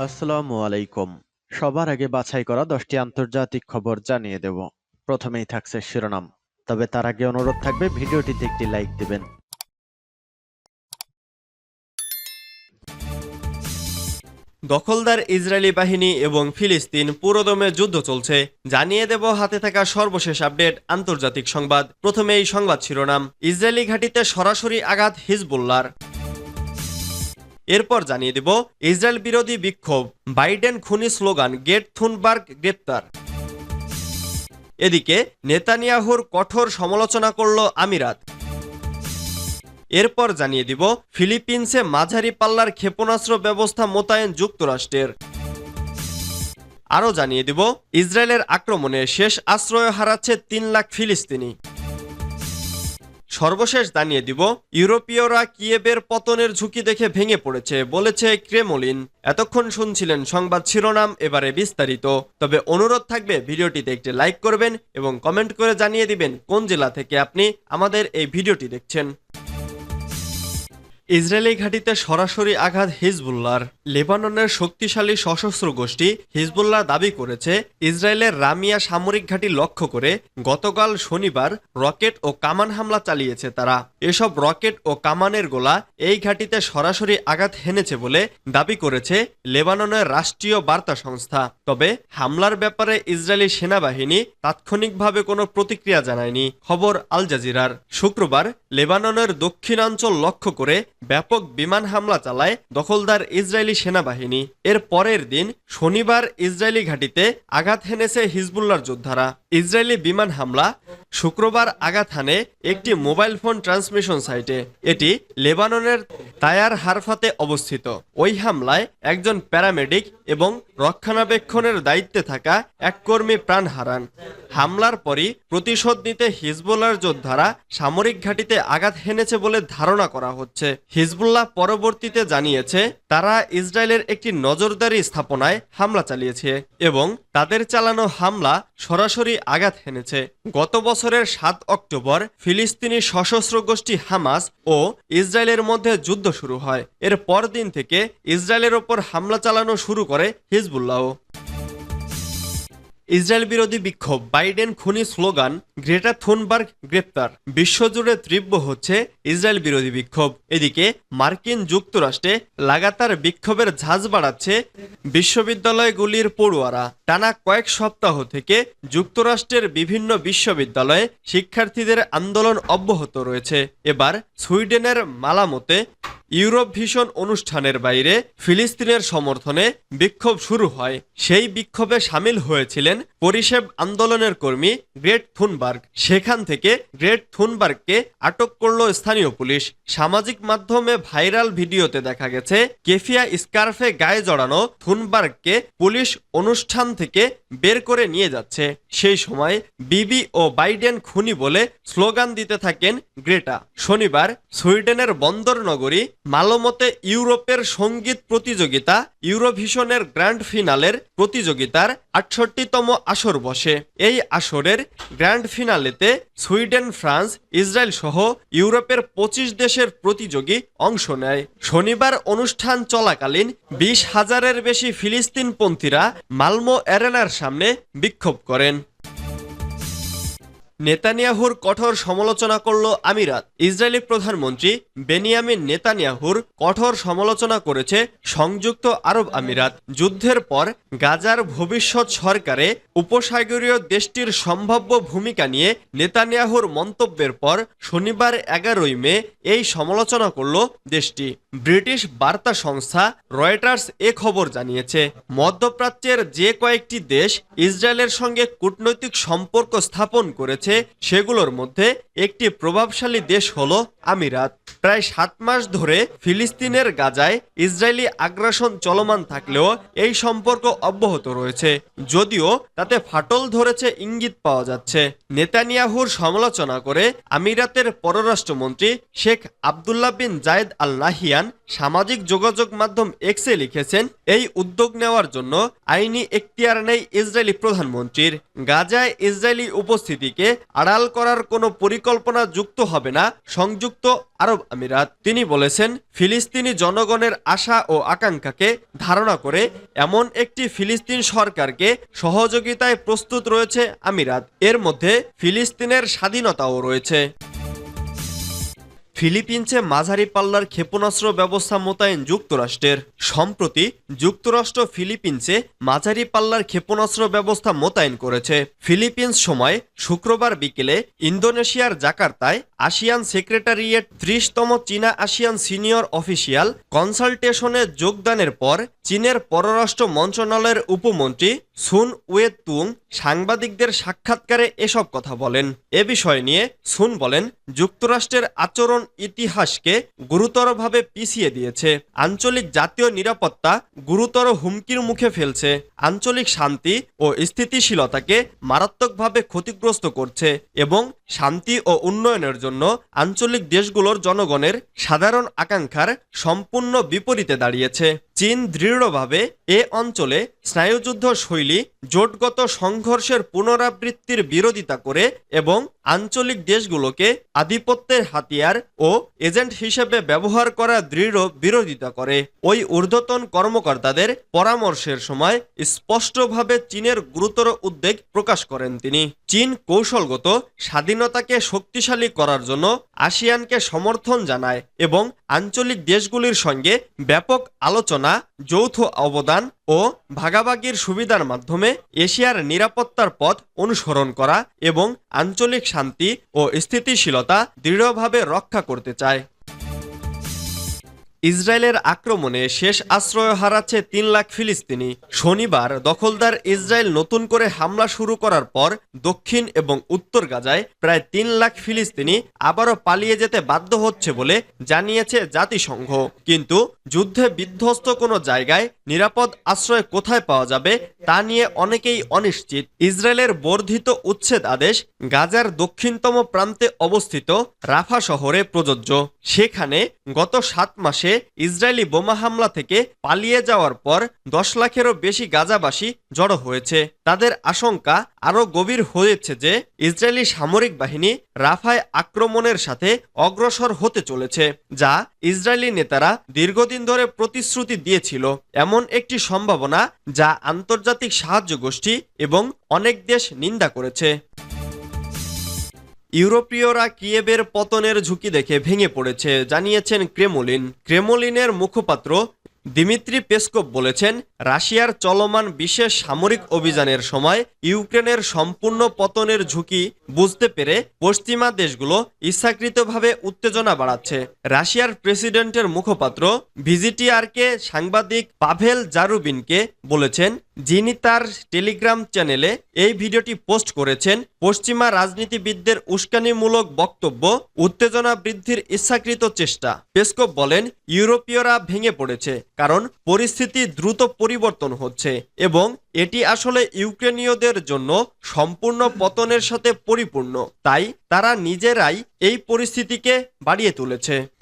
আসসালামু আলাইকুম। সবার আগে বাছাই করা 10টি আন্তর্জাতিক খবর জানিয়ে দেব। প্রথমেই থাকছে শিরোনাম। তবে তার আগে অনুরোধ থাকবে ভিডিওটিতে একটি লাইক দিবেন। দখলদার ইসরায়েলি বাহিনী এবং ফিলিস্তিন পুরোদমে যুদ্ধ চলছে, জানিয়ে দেব হাতে থাকা সর্বশেষ আপডেট আন্তর্জাতিক সংবাদ। প্রথমে এই সংবাদ শিরোনাম। ইসরায়েলি ঘাঁটিতে সরাসরি আঘাত হিজবুল্লাহর। এরপর জানিয়ে দেব ইসরায়েল বিরোধী বিক্ষোভ, বাইডেন খুনি স্লোগান, গেট থুনবার্গ গ্রেপ্তার। এদিকে নেতানিয়াহুর কঠোর সমালোচনা করল আমিরাত। এরপর জানিয়ে দিব ফিলিপিন্সে মাঝারি পাল্লার ক্ষেপণাস্ত্র ব্যবস্থা মোতায়েন যুক্তরাষ্ট্রের। আরও জানিয়ে দিব ইসরায়েলের আক্রমণে শেষ আশ্রয় হারাচ্ছে 3 লাখ ফিলিস্তিনি। সর্বশেষ জানিয়ে দিব ইউরোপীয়রা কিয়েভের পতনের ঝুঁকি দেখে ভেঙে পড়েছে বলেছে ক্রেমলিন। এতক্ষণ শুনছিলেন সংবাদ শিরোনাম, এবারে বিস্তারিত। তবে অনুরোধ থাকবে ভিডিওটিতে একটি লাইক করবেন এবং কমেন্ট করে জানিয়ে দিবেন কোন জেলা থেকে আপনি আমাদের এই ভিডিওটি দেখছেন। ইসরায়েলি ঘাঁটিতে সরাসরি আঘাত হিজবুল্লাহর। লেবাননের শক্তিশালী সশস্ত্র গোষ্ঠী হিজবুল্লাহ দাবি করেছে ইসরায়েলের রামিয়া সামরিক ঘাঁটি লক্ষ্য করে গতকাল শনিবার রকেট ও কামান হামলা চালিয়েছে তারা। এসব রকেট ও কামানের গোলা এই ঘাঁটিতে সরাসরি আঘাত হেনেছে বলে দাবি করেছে লেবাননের রাষ্ট্রীয় বার্তা সংস্থা। তবে হামলার ব্যাপারে ইসরায়েলি সেনাবাহিনী তাৎক্ষণিকভাবে কোনো প্রতিক্রিয়া জানায়নি। খবর আল জাজিরার। শুক্রবার লেবাননের দক্ষিণাঞ্চল লক্ষ্য করে ব্যাপক বিমান হামলা চালায় দখলদার ইসরায়েলি সেনাবাহিনী। এর পরের দিন শনিবার ইসরায়েলি ঘাঁটিতে আঘাত হেনেছে হিজবুল্লাহর যোদ্ধারা। ইসরায়েলি বিমান হামলা শুক্রবার আঘাত হানে একটি মোবাইল ফোন ট্রান্সমিশন সাইটে। এটি লেবাননের তায়ার হারফাতে অবস্থিত। ওই হামলায় একজন প্যারামেডিক এবং রক্ষণাবেক্ষণের দায়িত্বে থাকা এক কর্মী প্রাণ হারান। হামলার পরই প্রতিশোধ নিতে হিজবুল্লাহর যোদ্ধারা সামরিক ঘাঁটিতে আঘাত হেনেছে বলে ধারণা করা হচ্ছে। হিজবুল্লাহ পরবর্তীতে জানিয়েছে তারা ইসরায়েলের একটি নজরদারি স্থাপনায় হামলা চালিয়েছে এবং তাদের চালানো হামলা সরাসরি আঘাত হেনেছে। গত বছরের 7 অক্টোবর ফিলিস্তিনি সশস্ত্র গোষ্ঠী হামাস ও ইসরায়েলের মধ্যে যুদ্ধ শুরু হয়। এর পরদিন থেকে ইসরায়েলের ওপর হামলা চালানো শুরু করে হিজবুল্লাহ। ইসরায়েল বিরোধী বিক্ষোভ, বাইডেন খুনি স্লোগান, গ্রেটা থুনবার্গ গ্রেপ্তার। বিশ্বজুড়ে তীব্র হচ্ছে ইসরায়েল বিরোধী বিক্ষোভ। এদিকে মার্কিন যুক্তরাষ্ট্রে লাগাতার বিক্ষোভের ঝাঁজ বাড়াচ্ছে বিশ্ববিদ্যালয়গুলির পড়ুয়ারা। টানা কয়েক সপ্তাহ থেকে যুক্তরাষ্ট্রের বিভিন্ন বিশ্ববিদ্যালয়ে শিক্ষার্থীদের আন্দোলন অব্যাহত রয়েছে। এবার সুইডেনের মালামোতে ইউরোপ ভিশন অনুষ্ঠানের বাইরে ফিলিস্তিনের সমর্থনে বিক্ষোভ শুরু হয়। সেই বিক্ষোভে সামিল হয়েছিলেন পরিষেব আন্দোলনের কর্মী গ্রেট থুনবার্গ। সেখান থেকে গ্রেট থুনবার্গকে আটক করল স্থানীয় পুলিশ। সামাজিক মাধ্যমে ভাইরাল ভিডিওতে দেখা গেছে কেফিয়া স্কার্ফে গায়ে জড়ানো থুনবার্গকে পুলিশ অনুষ্ঠান থেকে বের করে নিয়ে যাচ্ছে। সেই সময় বিবি ও বাইডেন খুনি বলে স্লোগান দিতে থাকেন গ্রেটা। শনিবার সুইডেনের বন্দর নগরী মালমোতে ইউরোপের সঙ্গীত প্রতিযোগিতা ইউরোভিশনের গ্র্যান্ড ফিনালের প্রতিযোগিতার 68তম আসর বসে। এই আসরের গ্র্যান্ড ফিনালেতে সুইডেন, ফ্রান্স, ইসরায়েল সহ ইউরোপের 25 দেশের প্রতিযোগী অংশ নেয়। শনিবার অনুষ্ঠান চলাকালীন 20,000-এর বেশি ফিলিস্তিনপন্থীরা মালমো অ্যারেনার সামনে বিক্ষোভ করেন। নেতানিয়াহুর কঠোর সমালোচনা করল আমিরাত। ইসরায়েলি প্রধানমন্ত্রী বেনিয়ামিন নেতানিয়াহুর কঠোর সমালোচনা করেছে সংযুক্ত আরব আমিরাত। যুদ্ধের পর গাজার ভবিষ্যৎ সরকারে উপসাগরীয় দেশটির সম্ভাব্য ভূমিকা নিয়ে নেতানিয়াহুর মন্তব্যের পর শনিবার 11 মে এই সমালোচনা করল দেশটি। ব্রিটিশ বার্তা সংস্থা রয়টার্স এ খবর জানিয়েছে। মধ্যপ্রাচ্যের যে কয়েকটি দেশ ইসরায়েলের সঙ্গে কূটনৈতিক সম্পর্ক স্থাপন করেছে সেগুলোর মধ্যে একটি প্রভাবশালী দেশ হলো আমিরাত। প্রায় 7 মাস ধরে ফিলিস্তিনের গাজায় ইসরায়েলি আগ্রাসন চলমান থাকলেও এই সম্পর্ক অব্যাহত রয়েছে, যদিও তাতে ফাটল ধরেছে ইঙ্গিত পাওয়া যাচ্ছে। নেতানিয়াহুর সমালোচনা করে আমিরাতের পররাষ্ট্রমন্ত্রী শেখ আবদুল্লাহ বিন জায়েদ আল নাহিয়ান সামাজিক যোগাযোগ মাধ্যম এক্সে লিখেছেন, এই উদ্যোগ নেওয়ার জন্য আইনি এখতিয়ার নেই ইসরায়েলি প্রধানমন্ত্রীর। গাজায় ইসরায়েলি উপস্থিতিকে আড়াল করার কোনো পরিকল্পনা যুক্ত হবে না সংযুক্ত আরব আমিরাত। তিনি বলেছেন, ফিলিস্তিনি জনগণের আশা ও আকাঙ্ক্ষাকে ধারণা করে এমন একটি ফিলিস্তিন সরকারকে সহযোগিতায় প্রস্তুত রয়েছে আমিরাত। এর মধ্যে ফিলিস্তিনের স্বাধীনতাও রয়েছে। ফিলিপিন্সে মাঝারি পাল্লার ক্ষেপণাস্ত্র ব্যবস্থা মোতায়েন যুক্তরাষ্ট্রের। সম্প্রতি যুক্তরাষ্ট্র ফিলিপিন্সে মাঝারি পাল্লার ক্ষেপণাস্ত্র ব্যবস্থা মোতায়েন করেছে। ফিলিপিন্স সময় শুক্রবার বিকেলে ইন্দোনেশিয়ার জাকার্তায় আসিয়ান সেক্রেটারিয়েট 30তম চীনা আসিয়ান সিনিয়র অফিসিয়াল কনসালটেশনে যোগদানের পর চীনের পররাষ্ট্র মন্ত্রণালয়ের উপমন্ত্রী সুন ওয়ে তুং সাংবাদিকদের সাক্ষাৎকারে এসব কথা বলেন। এ বিষয় নিয়ে সুন বলেন, যুক্তরাষ্ট্রের আচরণ ইতিহাসকে গুরুতরভাবে পিছিয়ে দিয়েছে, আঞ্চলিক জাতীয় নিরাপত্তা গুরুতর হুমকির মুখে ফেলছে, আঞ্চলিক শান্তি ও স্থিতিশীলতাকে মারাত্মকভাবে ক্ষতিগ্রস্ত করছে এবং শান্তি ও উন্নয়নের জন্য আঞ্চলিক দেশগুলোর জনগণের সাধারণ আকাঙ্ক্ষার সম্পূর্ণ বিপরীতে দাঁড়িয়েছে। চীন দৃঢ়ভাবে এ অঞ্চলে স্নায়ুযুদ্ধ শৈলী, জোটগত সংঘর্ষের পুনরাবৃত্তির বিরোধিতা করে এবং আঞ্চলিক দেশগুলোকে আধিপত্যের হাতিয়ার ও এজেন্ট হিসেবে ব্যবহার করার দৃঢ় বিরোধিতা করে। ওই ঊর্ধ্বতন কর্মকর্তাদের পরামর্শের সময় স্পষ্টভাবে চীনের গুরুতর উদ্বেগ প্রকাশ করেন তিনি। চীন কৌশলগত স্বাধীনতাকে শক্তিশালী করার জন্য আসিয়ানকে সমর্থন জানায় এবং আঞ্চলিক দেশগুলির সঙ্গে ব্যাপক আলোচনা, যৌথ অবদান ও ভাগাভাগির সুবিধার মাধ্যমে এশিয়ার নিরাপত্তার পথ অনুসরণ করা এবং আঞ্চলিক শান্তি ও স্থিতিশীলতা দৃঢ়ভাবে রক্ষা করতে চায়। ইসরায়েলের আক্রমণে শেষ আশ্রয় হারাচ্ছে 3 লাখ ফিলিস্তিনি। শনিবার দখলদার ইসরায়েল নতুন করে হামলা শুরু করার পর দক্ষিণ এবং উত্তর গাজায় প্রায় 3 লাখ ফিলিস্তিনি আবারও পালিয়ে যেতে বাধ্য হচ্ছে বলে জানিয়েছে জাতিসংঘ। কিন্তু যুদ্ধে বিধ্বস্ত কোনো জায়গায় নিরাপদ আশ্রয় কোথায় পাওয়া যাবে তা নিয়ে অনেকেই অনিশ্চিত। ইসরায়েলের বর্ধিত উচ্ছেদ আদেশ গাজার দক্ষিণতম প্রান্তে অবস্থিত রাফা শহরে প্রযোজ্য। সেখানে গত 7 মাসে ইসরায়েলি বোমা হামলা থেকে পালিয়ে যাওয়ার পর 10 লাখেরও বেশি গাজাবাসী জড়ো হয়েছে। তাদের আশঙ্কা আরও গভীর হয়েছে যে ইসরায়েলি সামরিক বাহিনী রাফায় আক্রমণের সাথে অগ্রসর হতে চলেছে, যা ইসরায়েলি নেতারা দীর্ঘদিন ধরে প্রতিশ্রুতি দিয়েছিল। এমন একটি সম্ভাবনা যা আন্তর্জাতিক সাহায্য গোষ্ঠী এবং অনেক দেশ নিন্দা করেছে। ইউরোপীয়রা কিয়েভের পতনের ঝুঁকি দেখে ভেঙে পড়েছে জানিয়েছেন ক্রেমলিনের মুখপাত্র দিমিত্রি পেসকভ বলেছেন, রাশিয়ার চলমান বিশেষ সামরিক অভিযানের সময় ইউক্রেনের সম্পূর্ণ পতনের ঝুঁকি বুঝতে পেরে পশ্চিমা দেশগুলো ইচ্ছাকৃতভাবে উত্তেজনা বাড়াচ্ছে। রাশিয়ার প্রেসিডেন্টের মুখপাত্র ভিজিটিআরকে সাংবাদিক পাভেল জারুবিনকে বলেছেন, যিনি তার টেলিগ্রাম চ্যানেলে এই ভিডিওটি পোস্ট করেছেন। পশ্চিমা রাজনীতিবিদদের উস্কানিমূলক বক্তব্য উত্তেজনা বৃদ্ধির ইচ্ছাকৃত চেষ্টা। পেসকভ বলেন, ইউরোপীয়রা ভেঙে পড়েছে কারণ পরিস্থিতি দ্রুত পরিবর্তন হচ্ছে এবং এটি আসলে ইউক্রেনীয়দের জন্য সম্পূর্ণ পতনের সাথে পরিপূর্ণ। তাই তারা নিজেরাই এই পরিস্থিতিকে বাড়িয়ে তুলেছে।